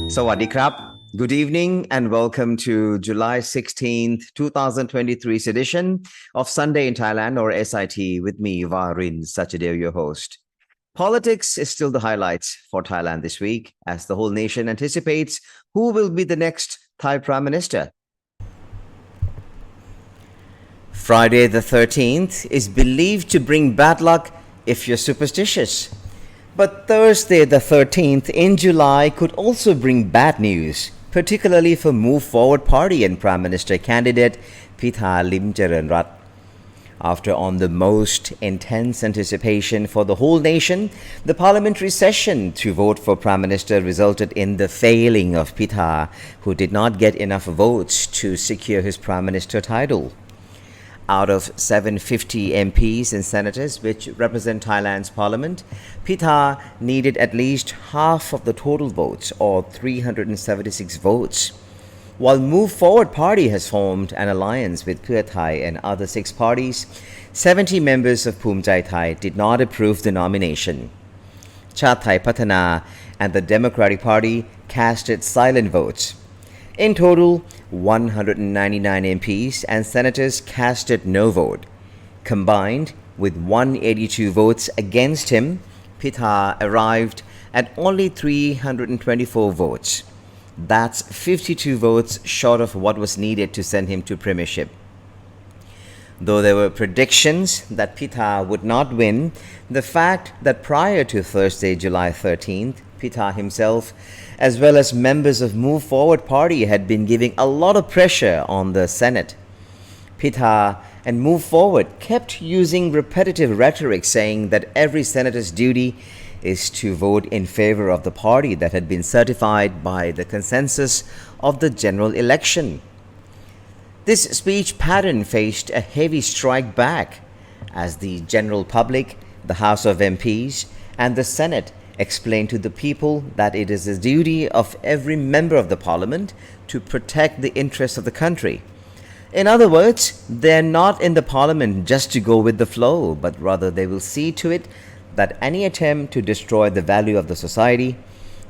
Sawadee krap. Good evening and welcome to July 16th, 2023's edition of Sunday in Thailand or SIT with me, Varin Sachadeo, your host. Politics is still the highlights for Thailand this week as the whole nation anticipates who will be the next Thai Prime Minister. Friday the 13th is believed to bring bad luck if you're superstitious. But Thursday the 13th in July could also bring bad news, particularly for Move Forward Party and Prime Minister candidate Pita Limjaroenrat. After on the most intense anticipation for the whole nation, the parliamentary session to vote for Prime Minister resulted in the failing of Pita, who did not get enough votes to secure his Prime Minister title. Out of 750 MPs and senators which represent Thailand's parliament, Pita needed at least half of the total votes, or 376 votes. While Move Forward Party has formed an alliance with Pheu Thai and other 6 parties, 70 members of Phum Jai Thai did not approve the nomination. Chat Thai Patana and the Democratic Party casted silent votes. In total, 199 MPs and senators casted no vote. Combined with 182 votes against him, Pita arrived at only 324 votes. That's 52 votes short of what was needed to send him to premiership. Though there were predictions that Pita would not win, the fact that prior to Thursday, July 13th, Pita himself, as well as members of Move Forward Party, had been giving a lot of pressure on the Senate. Pita and Move Forward kept using repetitive rhetoric saying that every senator's duty is to vote in favor of the party that had been certified by the consensus of the general election. This speech pattern faced a heavy strike back as the general public, the House of MPs, and the Senate explained to the people that it is the duty of every member of the parliament to protect the interests of the country. In other words, they're not in the parliament just to go with the flow, but rather they will see to it that any attempt to destroy the value of the society,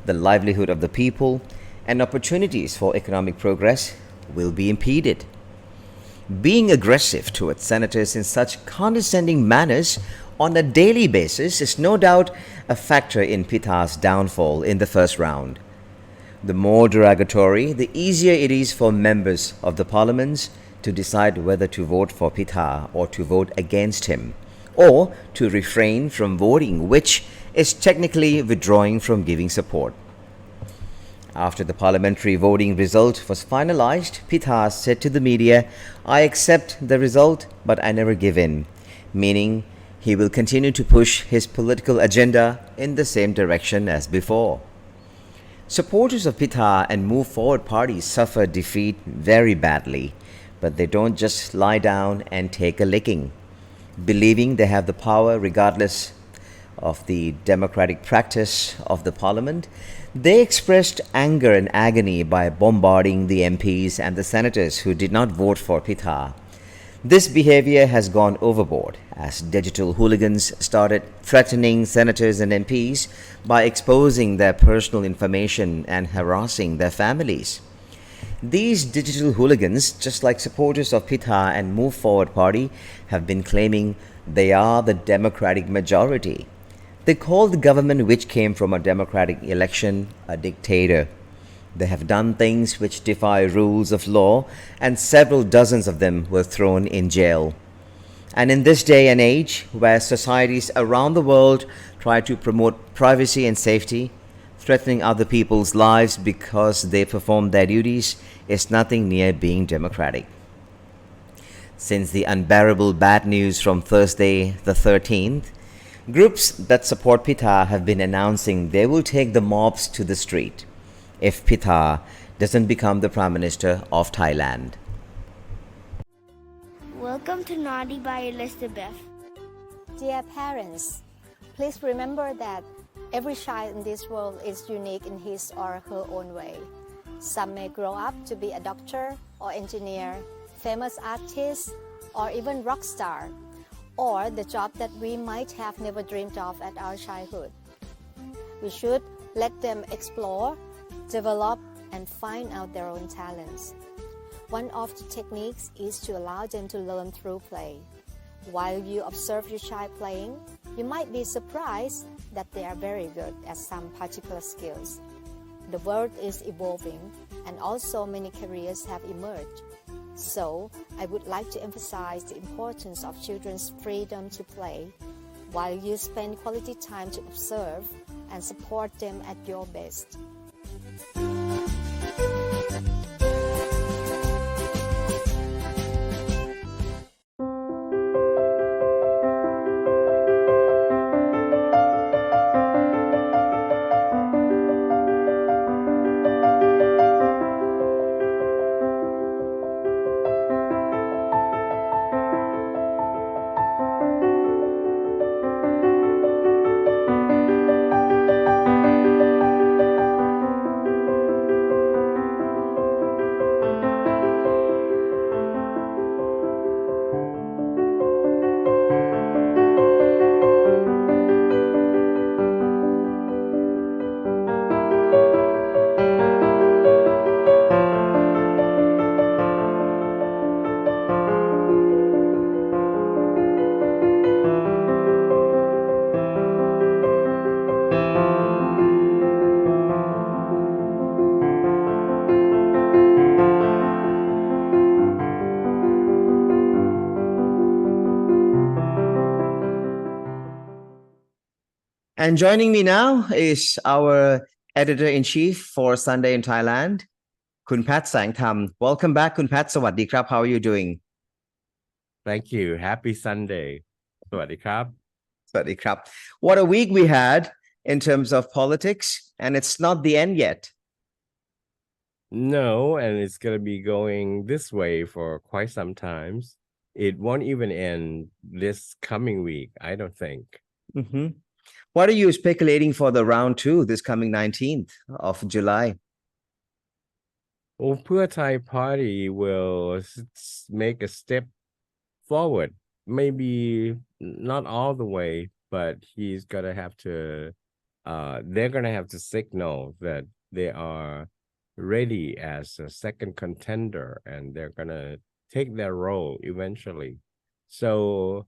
the livelihood of the people, and opportunities for economic progress will be impeded. Being aggressive towards senators in such condescending manners on a daily basis is no doubt a factor in Pita's downfall in the first round. The more derogatory, the easier it is for members of the parliaments to decide whether to vote for Pita or to vote against him, or to refrain from voting, which is technically withdrawing from giving support. After the parliamentary voting result was finalized, Pita said to the media, "I accept the result, but I never give in," meaning he will continue to push his political agenda in the same direction as before. Supporters of Pita and Move Forward parties suffer defeat very badly, but they don't just lie down and take a licking. Believing they have the power regardless of the democratic practice of the parliament, they expressed anger and agony by bombarding the MPs and the senators who did not vote for Pita. This behavior has gone overboard as digital hooligans started threatening senators and MPs by exposing their personal information and harassing their families. These digital hooligans, just like supporters of Pita and Move Forward Party, have been claiming they are the democratic majority. They call the government which came from a democratic election a dictator. They have done things which defy rules of law, and several dozens of them were thrown in jail. And in this day and age, where societies around the world try to promote privacy and safety, threatening other people's lives because they perform their duties is nothing near being democratic. Since the unbearable bad news from Thursday the 13th, groups that support Pita have been announcing they will take the mobs to the street if Pita doesn't become the Prime Minister of Thailand. Welcome to Naughty by Elizabeth. Dear parents, please remember that every child in this world is unique in his or her own way. Some may grow up to be a doctor or engineer, famous artist, or even rock star, or the job that we might have never dreamed of at our childhood. We should let them explore develop and find out their own talents. One of the techniques is to allow them to learn through play. While you observe your child playing, you might be surprised that they are very good at some particular skills. The world is evolving, and also many careers have emerged. So, I would like to emphasize the importance of children's freedom to play, while you spend quality time to observe and support them at your best. And joining me now is our editor-in-chief for Sunday in Thailand, Kun Pat Sang Tham. Welcome back, Kun Pat. Sawadee krap. How are you doing? Thank you. Happy Sunday. สวัสดีครับ Sawadee krap. What a week we had in terms of politics, and it's not the end yet. No, and it's going to be going this way for quite some times. It won't even end this coming week, I don't think. Mhm. What are you speculating for the round two this coming 19th of July? Well, Pheu Thai Party will make a step forward. Maybe not all the way, but he's gonna have to they're gonna have to signal that they are ready as a second contender and they're gonna take their role eventually. So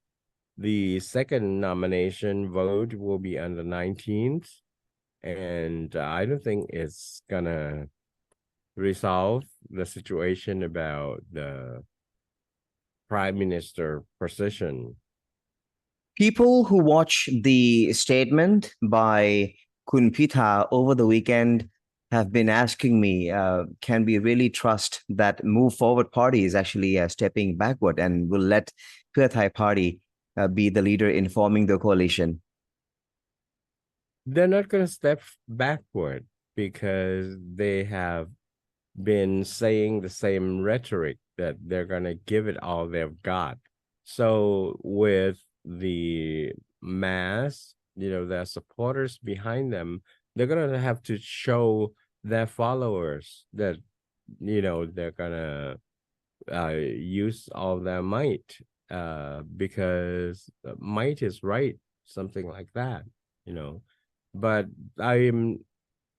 the second nomination vote will be on the 19th, and I don't think it's gonna resolve the situation about the prime minister position. People who watch the statement by Kun Pita over the weekend have been asking me, can we really trust that Move Forward Party is actually stepping backward and will let Pheu Thai Party be the leader in forming the coalition? They're not going to step backward because they have been saying the same rhetoric that they're going to give it all they've got. So with the mass, their supporters behind them, they're going to have to show their followers that, they're going to use all their might because might is right, something like that, But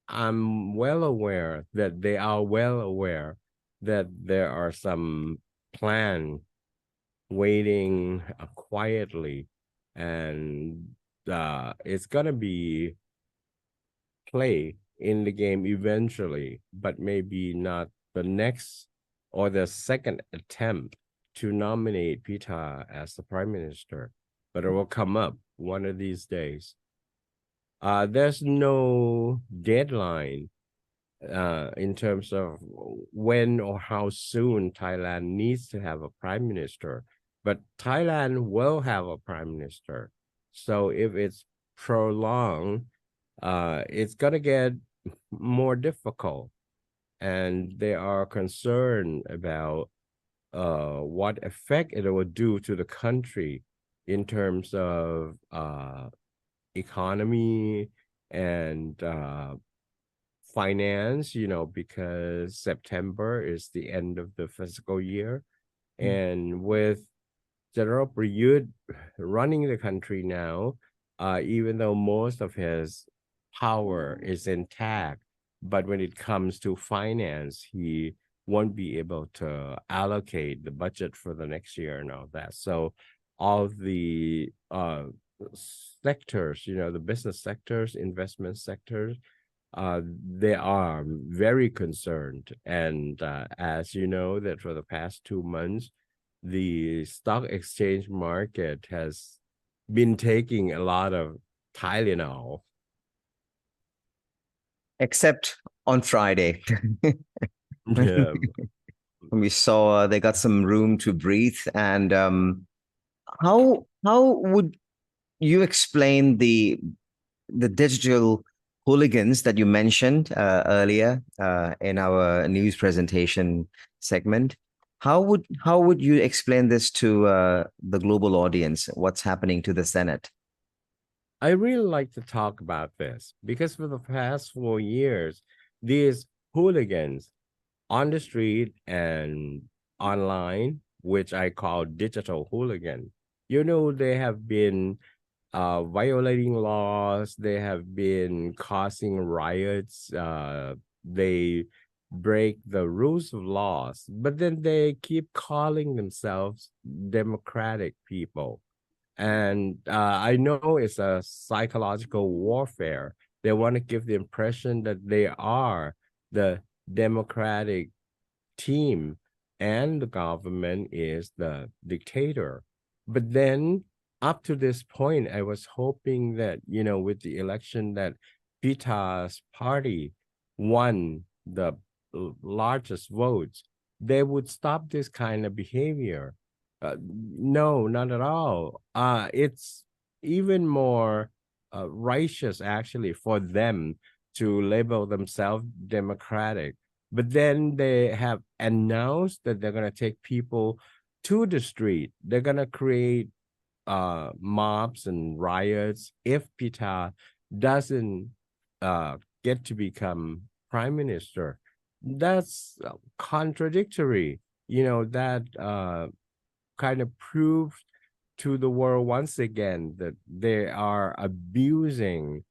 I'm well aware that they are well aware that there are some plan waiting quietly, and it's gonna be play in the game eventually, but maybe not the next or the second attempt to nominate Pita as the prime minister, but it will come up one of these days. There's no deadline in terms of when or how soon Thailand needs to have a prime minister, but Thailand will have a prime minister. So if it's prolonged, it's gonna get more difficult, and they are concerned about what effect it will do to the country in terms of economy and finance, because September is the end of the fiscal year. And with General Prayut running the country now, even though most of his power is intact, but when it comes to finance, he won't be able to allocate the budget for the next year and all that. So all the sectors, the business sectors, investment sectors, they are very concerned. And as you know, that for the past 2 months, the stock exchange market has been taking a lot of Tylenol. Except on Friday. Yeah. We saw they got some room to breathe. And how would you explain the digital hooligans that you mentioned earlier in our news presentation segment? How would you explain this to the global audience? What's happening to the Senate? I really like to talk about this because for the past 4 years, these hooligans on the street and online, which I call digital hooligan, they have been violating laws, they have been causing riots, they break the rules of laws, but then they keep calling themselves democratic people. And I know it's a psychological warfare. They want to give the impression that they are the democratic team and the government is the dictator. But then up to this point, I was hoping that, with the election that Pita's party won the largest votes, they would stop this kind of behavior. No, not at all. It's even more righteous actually for them to label themselves democratic. But then they have announced that they're going to take people to the street. They're going to create mobs and riots if Pita doesn't get to become prime minister. That's contradictory. That kind of proved to the world once again that they are abusing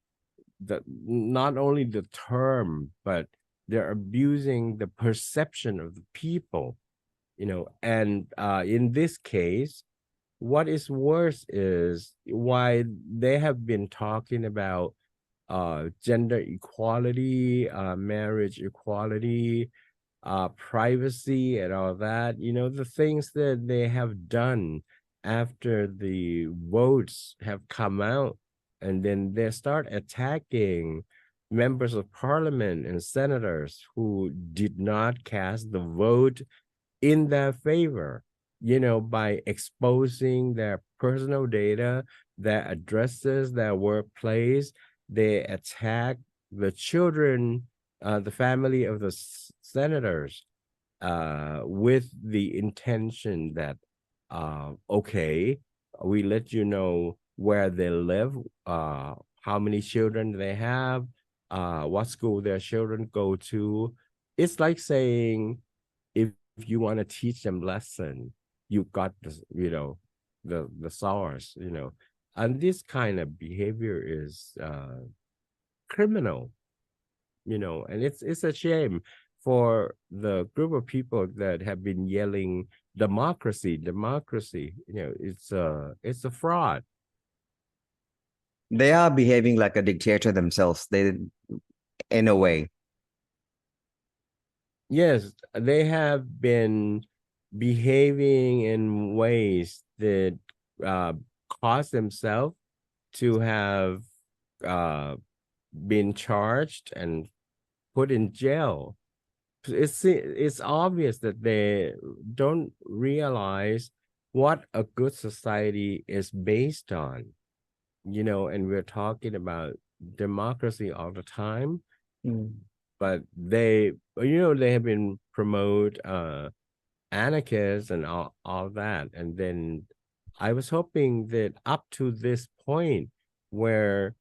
not only the term, but they're abusing the perception of the people, and in this case, what is worse is why they have been talking about gender equality, marriage equality, privacy, and all that. The things that they have done after the votes have come out, and then they start attacking members of parliament and senators who did not cast the vote in their favor, by exposing their personal data, their addresses, their workplace. They attack the children, the family of the senators, with the intention that, okay, we let you know where they live, how many children they have, what school their children go to. It's like saying, if you want to teach them lesson, you got this, the source, and this kind of behavior is criminal, and it's a shame for the group of people that have been yelling democracy, democracy. It's a fraud. They are behaving like a dictator themselves. They, in a way. Yes, they have been behaving in ways that uh, cause themselves to have uh, been charged and put in jail. It's obvious that they don't realize what a good society is based on, and we're talking about democracy all the time, but they have been promote anarchists and all that. And then I was hoping that up to this point where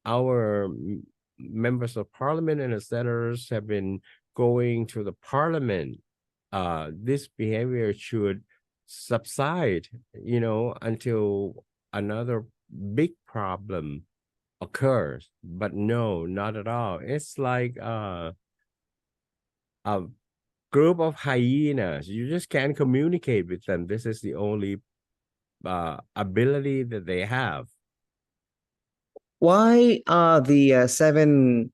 our members of parliament and the senators have been going to the parliament, this behavior should subside, until another big problem occurs. But no, not at all. It's like a group of hyenas. You just can't communicate with them. This is the only ability that they have. Why are the seven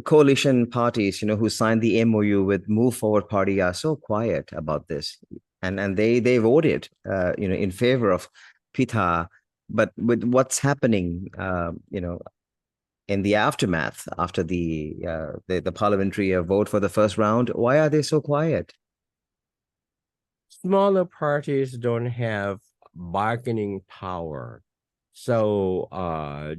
coalition parties, who signed the MOU with Move Forward Party are so quiet about this? And they voted, in favor of Pita. But with what's happening, in the aftermath after the parliamentary vote for the first round, why are they so quiet? Smaller parties don't have bargaining power. So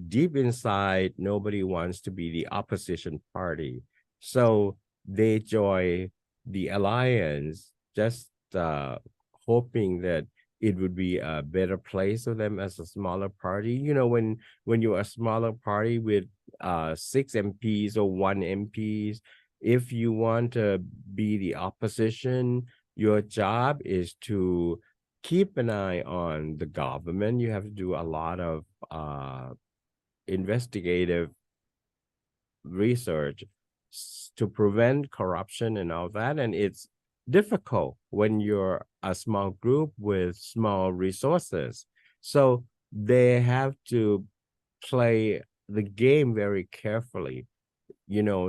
deep inside, nobody wants to be the opposition party. So they join the alliance, just hoping that it would be a better place for them as a smaller party. When you're a smaller party with 6 MPs or 1 MPs, if you want to be the opposition, your job is to keep an eye on the government. You have to do a lot of investigative research to prevent corruption and all that. And it's difficult when you're a small group with small resources. So they have to play the game very carefully.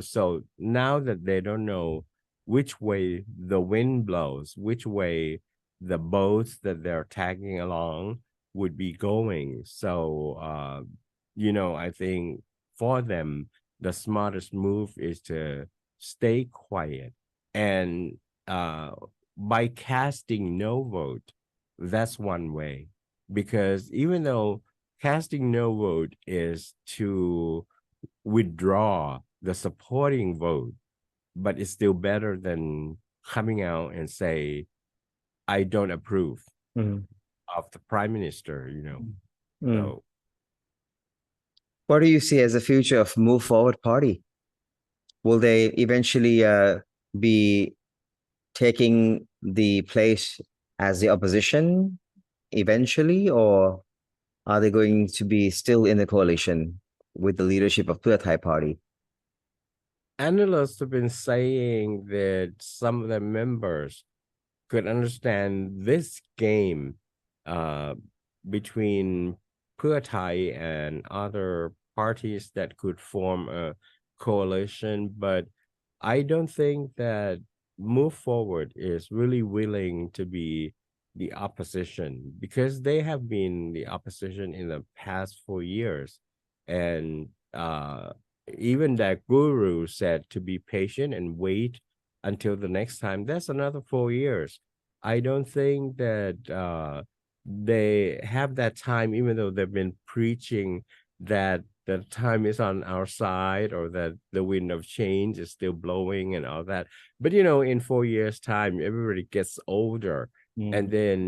So now that they don't know which way the wind blows, which way the boats that they're tagging along would be going. So, I think for them, the smartest move is to stay quiet. And uh, by casting no vote, that's one way. Because even though casting no vote is to withdraw the supporting vote, but it's still better than coming out and say, I don't approve Mm. of the prime minister. Mm. So What do you see as the future of Move Forward Party? Will they eventually be taking the place as the opposition eventually, or are they going to be still in the coalition with the leadership of Pheu Thai Party? analysts have been saying that some of the members could understand this game uh, between Pheu Thai and other parties that could form a coalition, but I don't think that Move Forward is really willing to be the opposition because they have been the opposition in the past 4 years. And even that guru said to be patient and wait until the next time. That's another 4 years. I don't think that they have that time, even though they've been preaching that the time is on our side or that the wind of change is still blowing and all that. But in 4 years' time, everybody gets older, and Mm. then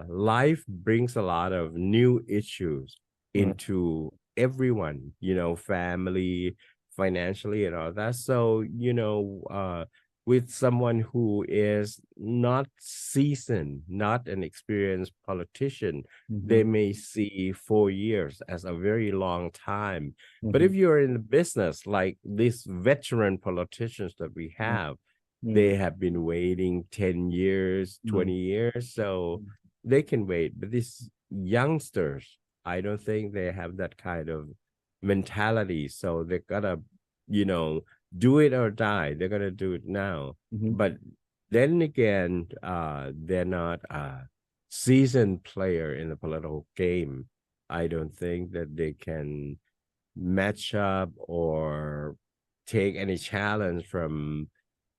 life brings a lot of new issues Mm. into everyone, family, financially, and all that. So with someone who is not seasoned, not an experienced politician, they Mhm. may see 4 years as a very long time. But if Mhm. you're in the business, like these veteran politicians that we Mm. have, Mm. they have been waiting 10 years, Mm. 20 years, so they can wait. But these youngsters, I don't think they have that kind of mentality. So they gotta, you know, do it or die. They're gonna do it now. Mhm. But then again, they're not a seasoned player in the political game. I don't think that they can match up or take any challenge from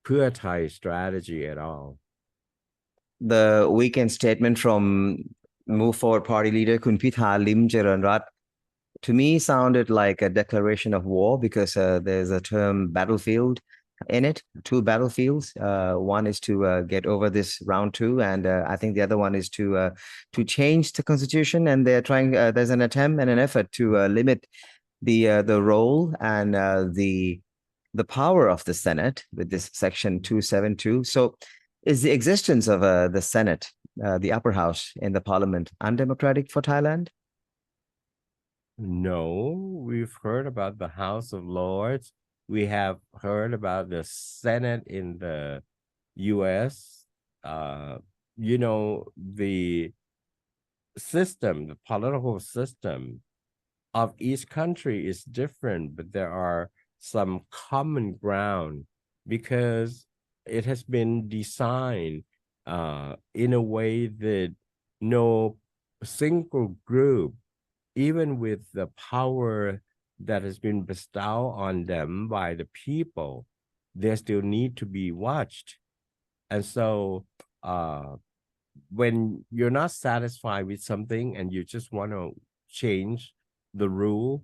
Pure Thai strategy at all. The weekend statement from Move Forward Party leader Kun Pitha Lim Jaranrat to me sounded like a declaration of war because there's a term battlefield in it, two battlefields. One is to get over this round two, and I think the other one is to change the constitution. And they're trying. There's an attempt and an effort to limit the role and the power of the Senate with this section 272. So, is the existence of the Senate, the upper house in the parliament, undemocratic for Thailand? No, we've heard about the House of Lords. We have heard about the Senate in the US. Uh, the system, the political system of each country is different, but there are some common ground because it has been designed in a way that no single group, even with the power that has been bestowed on them by the people, they still need to be watched. And so uh, when you're not satisfied with something and you just want to change the rule,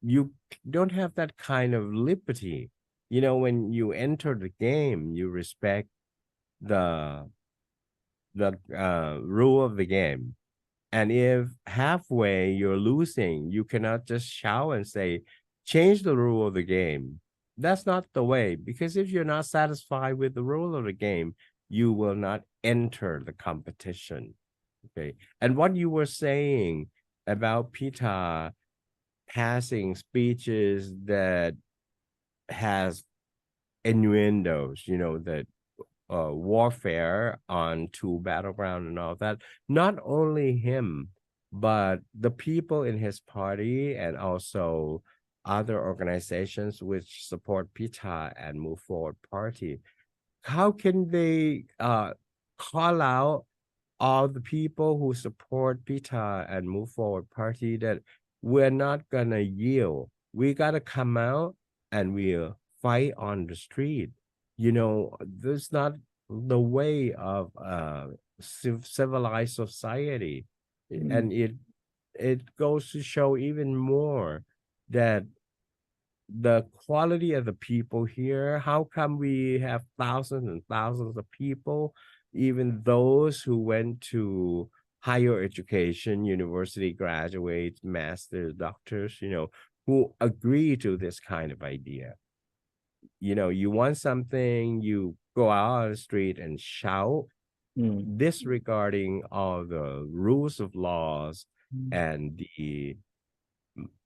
you don't have that kind of liberty. When you enter the game, you respect the rule of the game. And if halfway you're losing, you cannot just shout and say, change the rule of the game. That's not the way, because if you're not satisfied with the rule of the game, you will not enter the competition. Okay. And what you were saying about Pita passing speeches that has innuendos, that warfare on two battleground and all that. Not only him, but the people in his party and also other organizations which support Pita and Move Forward Party. How can they call out all the people who support Pita and Move Forward Party that we're not gonna yield? We gotta come out and we'll fight on the street. That's not the way of civilized society. And it goes to show even more that the quality of the people here, how come we have thousands and thousands of people, even those who went to higher education, university graduates, masters, doctors, who agree to this kind of idea. You want something, you go out on the street and shout, Mm. disregarding all the rules of laws and the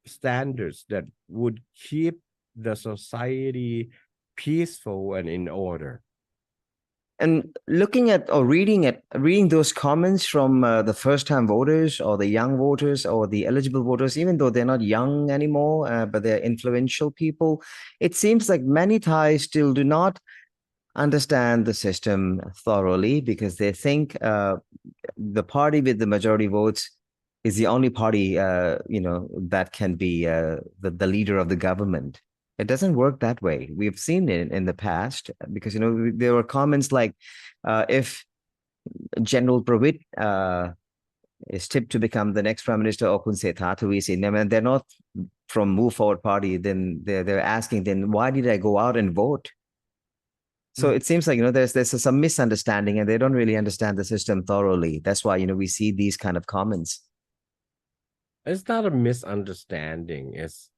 standards that would keep the society peaceful and in order. And looking at or reading those comments from the first-time voters or the young voters or the eligible voters, even though they're not young anymore, but they're influential people, it seems like many Thais still do not understand the system thoroughly because they think the party with the majority votes is the only party that can be the leader of the government. It doesn't work that way. We've seen it in the past because there were comments like if General Pravit is tipped to become the next prime minister, or Khun Setha Thavisin, I mean, they're not from Move Forward Party, then they're asking, then why did I go out and vote? So it seems like there's some misunderstanding, and they don't really understand the system thoroughly. That's why we see these kind of comments. It's not a misunderstanding, it's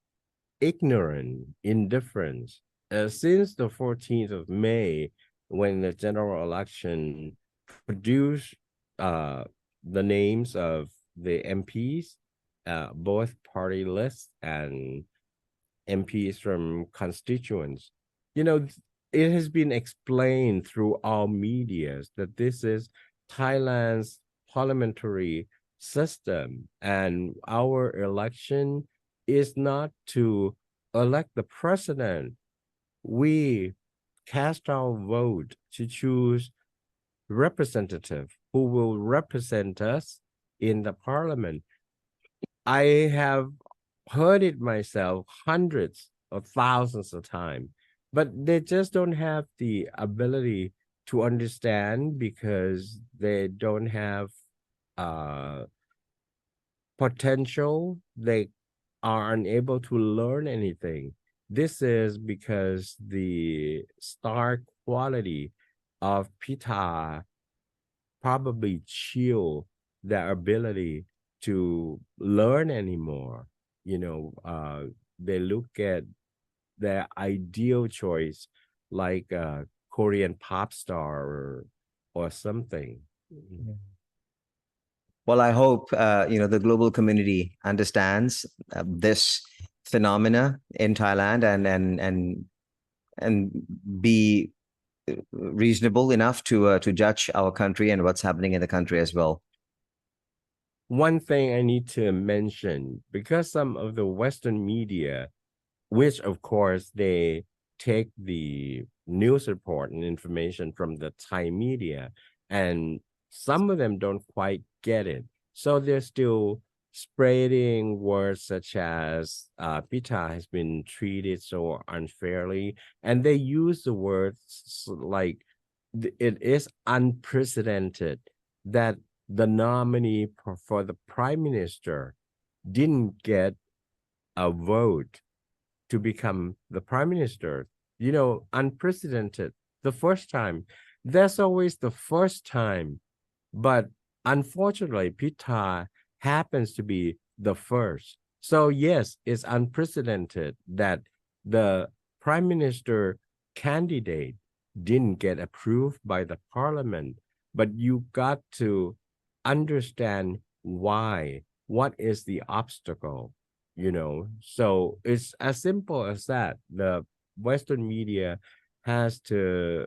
ignorant indifference. Since the 14th of May, when the general election produced the names of the MPs, both party lists and MPs from constituents, it has been explained through all medias that this is Thailand's parliamentary system, and our election is not to elect the president. We cast our vote to choose representative who will represent us in the parliament. I have heard it myself hundreds of thousands of times, but they just don't have the ability to understand because they don't have uh potential. They are unable to learn anything. This is because the star quality of Pita probably chill their ability to learn anymore. They look at their ideal choice like a Korean pop star or something. Well, I hope the global community understands this phenomena in Thailand and be reasonable enough to judge our country and what's happening in the country as well. One thing I need to mention, because some of the Western media, which of course they take the news report and information from the Thai media, and some of them don't quite get it. So they're still spreading words such as Pita has been treated so unfairly, and they use the words like it is unprecedented that the nominee for the prime minister didn't get a vote to become the prime minister. Unprecedented. The first time. There's always the first time. But unfortunately, Pita happens to be the first. So yes, it's unprecedented that the prime minister candidate didn't get approved by the parliament. But you got to understand why. What is the obstacle? So it's as simple as that. The Western media has to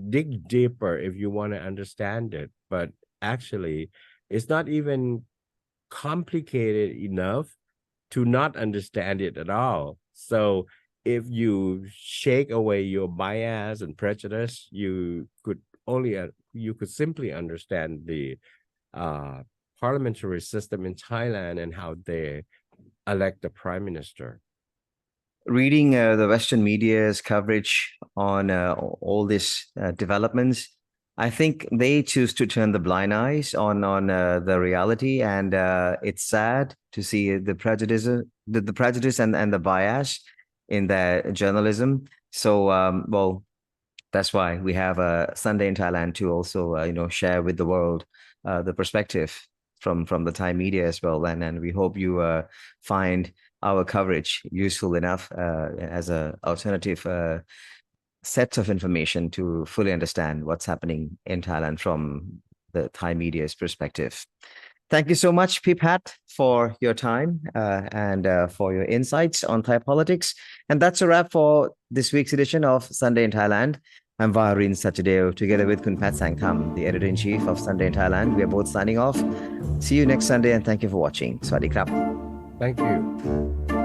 dig deeper if you want to understand it, but actually it's not even complicated enough to not understand it at all. So if you shake away your bias and prejudice, you could simply understand the parliamentary system in Thailand and how they elect the prime minister. Reading the Western media's coverage on all these developments, I think they choose to turn the blind eyes on the reality, and it's sad to see the prejudice and the bias in their journalism. So, well, that's why we have a Sunday in Thailand to also share with the world the perspective from the Thai media as well, and we hope you find our coverage useful enough as a alternative sets of information to fully understand what's happening in Thailand from the Thai media's perspective. Thank you so much, Piphat, for your time and for your insights on Thai politics. And that's a wrap for this week's edition of Sunday in Thailand. I'm Vaharin Sachadeo, together with Kun Pat Sangtham, the editor-in-chief of Sunday in Thailand. We are both signing off. See you next Sunday, and thank you for watching. Sawasdee krap. Thank you.